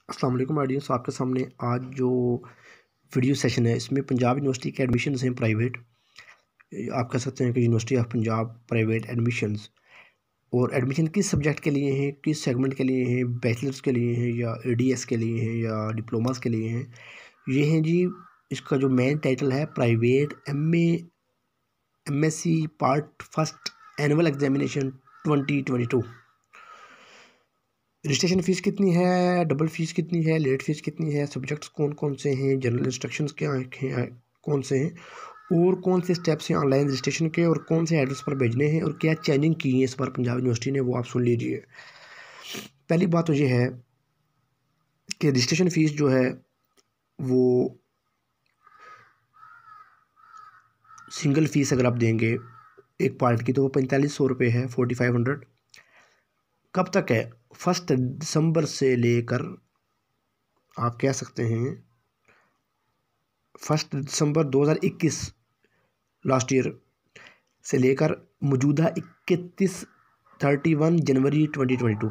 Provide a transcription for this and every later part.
अस्सलाम वालेकुम ऑडियंस। आपके सामने आज जो वीडियो सेशन है इसमें पंजाब यूनिवर्सिटी के एडमिशन्स हैं प्राइवेट। आप कह सकते हैं कि university of Punjab private admissions, और एडमिशन किस सब्जेक्ट के लिए हैं, किस सेगमेंट के लिए हैं, बैचलर्स के लिए हैं या एडीएस के लिए हैं या डिप्लोमास के लिए हैं। ये हैं जी। इसका जो मेन टाइटल है private MSc part first annual examination 2022। Registration fees कितनी है, डबल फ़ीस कितनी है, लेट फ़ीस कितनी है, सब्जेक्ट्स कौन कौन से हैं, जनरल इंस्ट्रक्शंस क्या हैं, कौन से हैं, और कौन से स्टेप्स हैं ऑनलाइन रजिस्ट्रेशन के, और कौन से एड्रेस पर भेजने हैं, और क्या चेंजिंग की है इस बार पंजाब यूनिवर्सिटी ने, वो आप सुन लीजिए। पहली बात तो ये है कि रजिस्ट्रेशन फ़ीस जो है वो सिंगल फ़ीस अगर आप देंगे एक पार्ट की तो वो 4500 रुपये है, 4500। कब तक है? 1 दिसंबर से लेकर आप कह सकते हैं 1 दिसंबर 2021 लास्ट ईयर से लेकर मौजूदा 31 जनवरी 2022।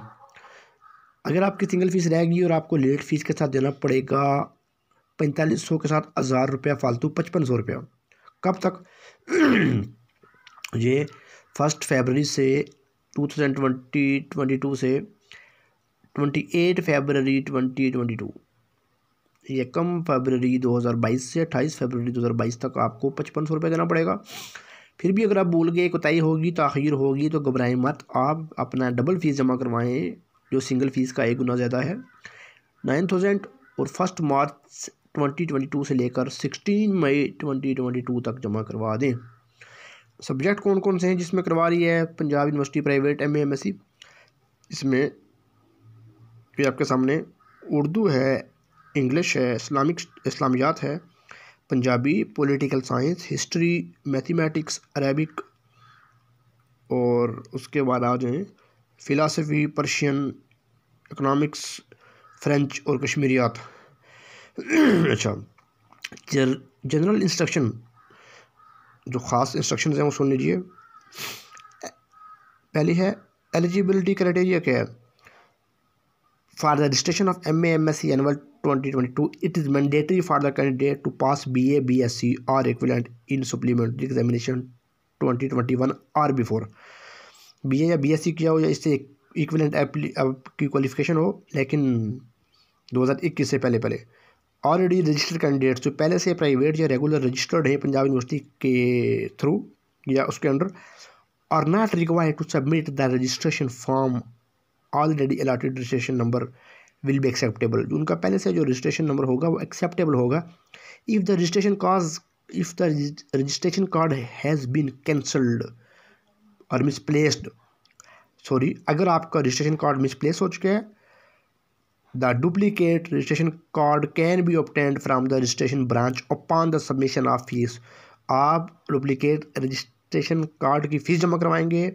अगर आपकी सिंगल फ़ीस रहेगी और आपको लेट फ़ीस के साथ देना पड़ेगा 4500 के साथ 1000 रुपया फालतू 5500 रुपया। कब तक? ये 1 फरवरी से 2022 से 28 फरवरी 2022, 1 फरवरी 2022 से 28 फरवरी 2022 तक आपको 5500 रुपये देना पड़ेगा। फिर भी अगर आप भूल गए, कोताही होगी, ताख़ीर होगी तो घबराएं मत, आप अपना डबल फ़ीस जमा करवाएं जो सिंगल फ़ीस का 1 गुना ज़्यादा है, 9000, और 1 मार्च 2022 से लेकर 16 मई 2022 तक जमा करवा दें। सब्जेक्ट कौन कौन से हैं जिसमें करवा रही है Punjab university private MA MSc? इसमें ये आपके सामने उर्दू है, इंग्लिश है, इस्लामियात है, Punjabi, political science, history, mathematics, Arabic, और उसके बाद आ जाएँ फ़िलासफ़ी, पर्शियन, इकोनॉमिक्स, फ्रेंच और कश्मीरियात। अच्छा, जनरल इंस्ट्रक्शन, जो ख़ास इंस्ट्रक्शन हैं वो सुन लीजिए। पहली है एलिजिबिलिटी क्राइटेरिया क्या है? For the registration of MA MSc annual 2022 it is mandatory for the candidate to pass BA BSc or equivalent in supplementary examination 2021 or before। BA या BSc किया हो या इससे इक्विवेलेंट की क्वालिफिकेशन हो, लेकिन 2021 से पहले ऑलरेडी रजिस्टर्ड कैंडिडेट्स जो पहले से प्राइवेट या रेगुलर रजिस्टर्ड है पंजाब यूनिवर्सिटी के थ्रू या उसके under, are not required to submit the registration form already allotted registration number will be acceptable. जो उनका पहले से जो रजिस्ट्रेशन नंबर होगा वो एक्सेप्टेबल होगा if the registration card has been cancelled और मिसप्लेस्ड। सॉरी, अगर आपका रजिस्ट्रेशन कार्ड मिसप्लेस हो चुका है, the duplicate registration card can be obtained from the registration branch upon the submission of fees. आप डुप्लीकेट रजिस्ट्रेशन कार्ड की fees जमा करवाएंगे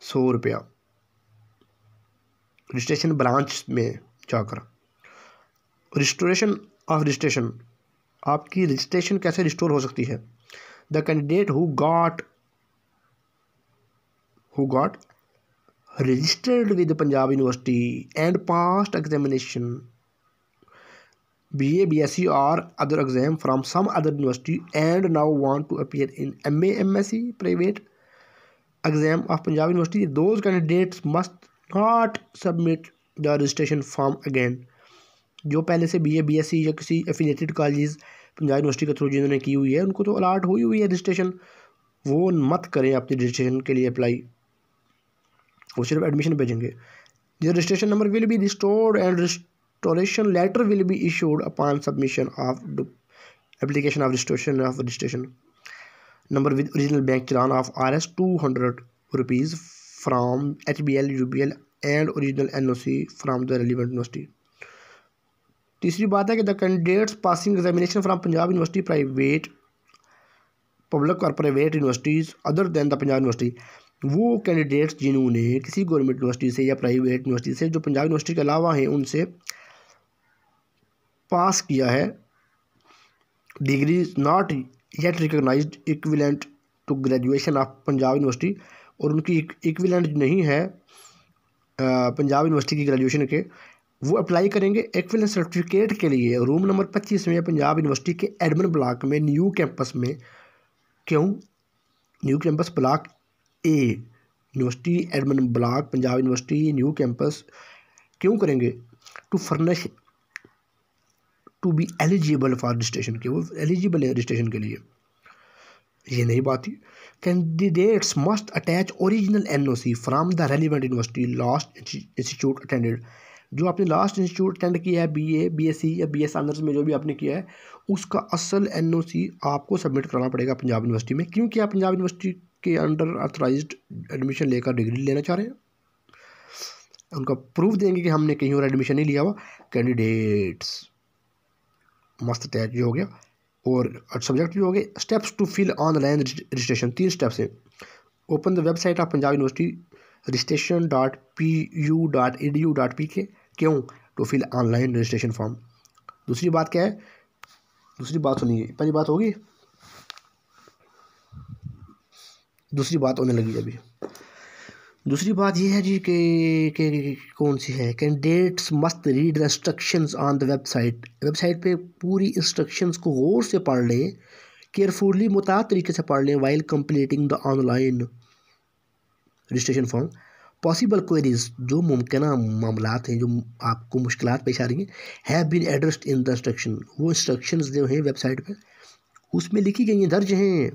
100 रुपया रजिस्ट्रेशन ब्रांच में जाकर। रिस्टोरेशन ऑफ रजिस्ट्रेशन, आपकी रजिस्ट्रेशन कैसे रिस्टोर हो सकती है? The candidate who got registered with Punjab university and past examination BA BSc or other exam from some other university and now want to appear in MA MSc private exam of Punjab University, those candidates must not submit the registration form again। जो पहले से BA BSc या किसी affiliated college Punjab University के through जिन्होंने की हुई है उनको तो अलाट हुई है रजिस्ट्रेशन, वो मत करें अपनी रजिस्ट्रेशन के लिए अप्लाई, वो सिर्फ एडमिशन भेजेंगे। The registration number will be restored and restoration letter will be issued upon submission of application of registration number with original bank challan of Rs 200 rupees from HBL UBL and original NOC from the relevant university। तीसरी बात है कि the candidates passing examination from Punjab university private public और private universities other than the Punjab university, वो candidates जिन्होंने किसी government university से या प्राइवेट यूनिवर्सिटी से जो पंजाब यूनिवर्सिटी के अलावा हैं उनसे पास किया है, degree not yet recognised equivalent to graduation of Punjab University, और उनकी इक्विवेलेंट नहीं है पंजाब यूनिवर्सिटी की ग्रेजुएशन के, वो अप्लाई करेंगे एक्विवेलेंस सर्टिफिकेट के लिए रूम नंबर 25 में पंजाब यूनिवर्सिटी के एडमिन ब्लॉक में न्यू कैंपस में। क्यों new campus block A, university admin block Punjab University new campus क्यों करेंगे? To furnish to be eligible for registration के, वो एलिजिबल है रजिस्ट्रेशन के लिए। ये नहीं बात ही। Candidates must attach original NOC from the relevant university last institute attended. जो आपने लास्ट इंस्टीट्यूट अटेंड किया है BA BSc या BS ऑनर्स में जो भी आपने किया है उसका असल NOC आपको सबमिट करना पड़ेगा पंजाब यूनिवर्सिटी में, क्योंकि आप पंजाब यूनिवर्सिटी के अंडर ऑथराइज्ड एडमिशन लेकर डिग्री लेना चाह रहे हैं। उनका प्रूफ देंगे कि हमने कहीं और एडमिशन नहीं लिया हुआ। कैंडिडेट्स मस्त अटैच भी हो गया और सब्जेक्ट भी हो गए। Steps to fill online registration, 3 steps हैं। Open the website of Punjab university registration.pu.edu.pk। क्यों? To fill online registration form. दूसरी बात क्या है? दूसरी बात सुनिए, पहली बात होगी, दूसरी बात होने लगी अभी। दूसरी बात ये है जी कि कौन सी है? Candidates must read the instructions on the website. Website पे पूरी इंस्ट्रक्शंस को गौर से पढ़ लें, केयरफुली मुताबिक तरीके से पढ़ लें while completing the online registration form. Possible queries, जो मुमकिन मामलात हैं जो आपको मुश्किलात पेश आ रही हैं, have been addressed in the instruction. वो इंस्ट्रक्शंस जो हैं वेबसाइट पे उसमें लिखी गई हैं, दर्ज हैं।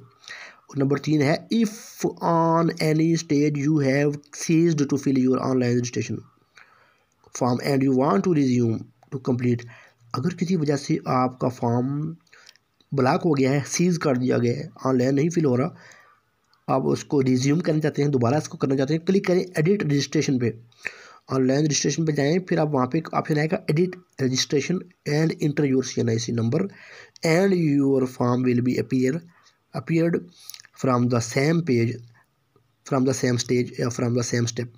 नंबर 3 है if on any stage you have ceased to fill your online registration form and you want to resume to complete. अगर किसी वजह से आपका फॉर्म ब्लॉक हो गया है, सीज कर दिया गया है, ऑनलाइन नहीं फिल हो रहा, आप उसको रिज्यूम करना चाहते हैं, दोबारा इसको करना चाहते हैं, क्लिक करें एडिट रजिस्ट्रेशन पे। ऑनलाइन रजिस्ट्रेशन पे जाएं, फिर आप वहाँ पे ऑप्शन आएगा edit registration and inter your CNIC number and your form will be appeared from the same page, from the same stage या from the same step.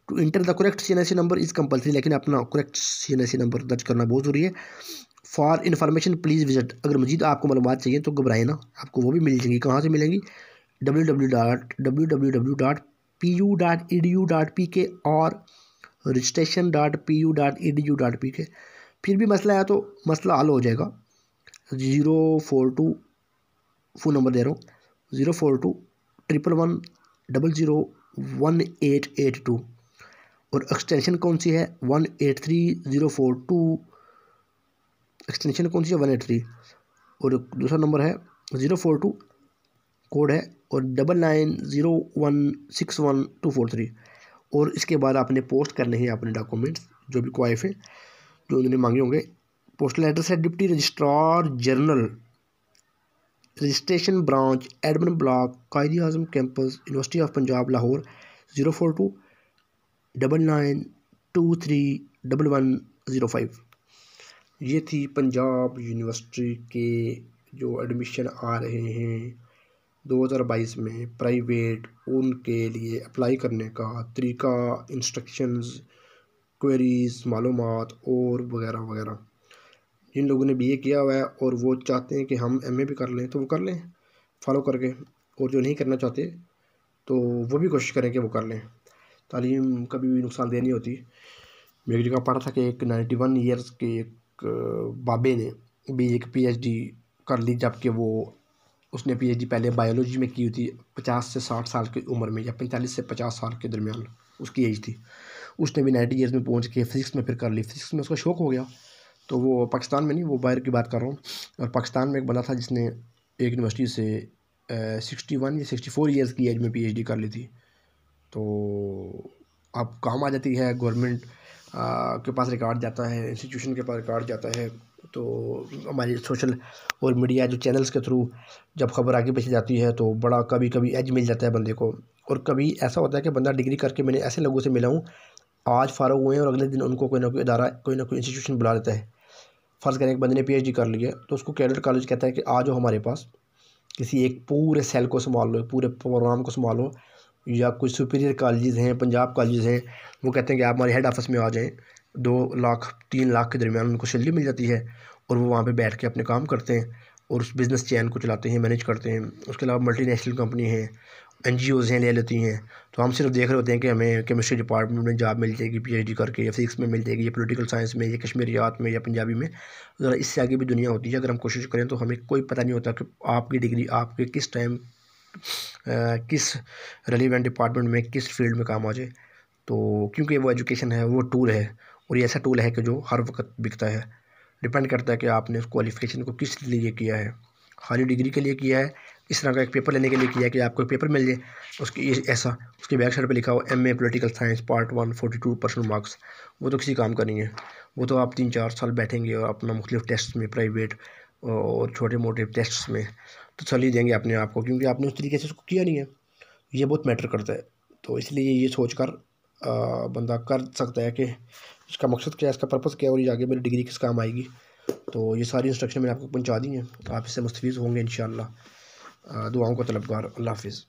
To enter the correct CNIC number is compulsory, लेकिन अपना correct CNIC number दर्ज करना बहुत ज़रूरी है। For information please visit। अगर मजीद आपको मालूमात चाहिए तो घबराएं ना, आपको वो भी मिल जाएंगी। कहाँ से मिलेंगी? www.pu.edu.pk और registration.pu.edu.pk। फिर भी मसला है तो मसला हल हो जाएगा। 042 फ़ोन नंबर दे रहा हूँ, 04211001882 और एक्सटेंशन कौन सी है? 183042। एक्सटेंशन कौन सी है? 183। और दूसरा नंबर है 042 कोड है और 990161 और इसके बाद आपने पोस्ट करने हैं अपने डॉक्यूमेंट्स जो भी क्वाइफ है जो उन्होंने मांगे होंगे। पोस्टल एड्रेस है deputy registrar general registration branch admin block Quaid Azam campus university of Punjab Lahore 04299231105। ये थी पंजाब यूनिवर्सिटी के जो एडमिशन आ रहे हैं 2022 में प्राइवेट, उनके लिए अप्लाई करने का तरीका, इंस्ट्रक्शंस, क्वेरीज, मालूमात और वगैरह वगैरह। जिन लोगों ने BA किया हुआ है और वो चाहते हैं कि हम MA भी कर लें तो वो कर लें फॉलो करके, और जो नहीं करना चाहते तो वो भी कोशिश करें कि वो कर लें। तालीम कभी भी नुकसानदेह नहीं होती। मैं एक जगह पढ़ा था कि एक 91 ईयर्स के एक बाबे ने भी एक PhD कर ली, जबकि वो उसने PhD पहले बायोलॉजी में की हुई थी। 50 से 60 साल की उम्र में या 45 से 50 साल के दरमियान उसकी एज थी। उसने भी 90 ईयर्स में पहुंच के फिज़िक्स में फिर कर ली। फिज़िक्स में उसका शौक़ हो गया, तो वो पाकिस्तान में नहीं, वो बाहर की बात कर रहा हूँ। और पाकिस्तान में एक बंदा था जिसने एक यूनिवर्सिटी से 61 या 64 ईयर्स की एज में PhD कर ली थी। तो अब काम आ जाती है, गवर्नमेंट के पास रिकॉर्ड जाता है, इंस्टीट्यूशन के पास रिकॉर्ड जाता है, तो हमारी सोशल और मीडिया जो चैनल्स के थ्रू जब खबर आगे पीछे जाती है तो बड़ा कभी कभी एज मिल जाता है बंदे को। और कभी ऐसा होता है कि बंदा डिग्री करके, मैंने ऐसे लोगों से मिला हूँ आज फारुग हुए हैं और अगले दिन उनको कोई ना कोई इदारा, कोई ना कोई इंस्टीट्यूशन बुला लेता है। फ़र्ज़ करें एक बंदे ने PhD कर लिया तो उसको कैडेट कॉलेज कहता है कि आ जाओ हमारे पास, किसी एक पूरे सेल को संभाल लो, पूरे प्रोग्राम को संभालो। या कोई सुपीरियर कॉलेज हैं, पंजाब कॉलेज हैं, वो कहते हैं कि आप हमारे हेड ऑफिस में आ जाएं। 2 लाख 3 लाख के दरमियान उनको सैलरी मिल जाती है और वो वहाँ पे बैठ के अपने काम करते हैं और उस बिज़नेस चैन को चलाते हैं, मैनेज करते हैं। उसके अलावा मल्टीनेशनल कंपनी हैं, NGOज़ हैं, ले लेती हैं। तो हम सिर्फ देख रहे होते हैं कि हमें केमिस्ट्री डिपार्टमेंट में जॉब मिल जाएगी PhD करके, या फिजिक्स में मिल जाएगी, या पॉलिटिकल साइंस में, या कश्मीरियात में, या पंजाबी में। ज़रा इससे आगे भी दुनिया होती है। अगर हम कोशिश करें तो हमें कोई पता नहीं होता कि आपकी डिग्री आपके किस टाइम किस रेलिवेंट डिपार्टमेंट में, किस फील्ड में काम आ जाए। तो क्योंकि वो एजुकेशन है, वो टूल है, और ये ऐसा टूल है कि जो हर वक्त बिकता है। डिपेंड करता है कि आपने उस क्वालिफ़िकेशन को किस लिए किया है। खाली डिग्री के लिए किया है, इस तरह का एक पेपर लेने के लिए किया है कि आपको एक पेपर मिल जाए, उसकी ऐसा उसके बैक साइड पे लिखा हो MA political science part 1 42% marks, वो तो किसी काम का नहीं है। वो तो आप 3-4 साल बैठेंगे और अपना मुख्तलिफ टेस्ट में, प्राइवेट और छोटे मोटे टेस्ट में तो चल ही देंगे अपने आप को, क्योंकि आपने उस तरीके से उसको किया नहीं है। ये बहुत मैटर करता है। तो इसलिए ये सोच कर बंदा कर सकता है कि इसका मकसद क्या है, इसका पर्पज़ क्या है, और ये आगे मेरी डिग्री किस काम आएगी। तो ये सारी इंस्ट्रक्शन मैंने आपको पहुंचा दी हैं, आप इससे मुस्तफ़ीज़ होंगे इंशाअल्लाह। दुआओं का तलबगार। अल्लाह हाफ़िज़।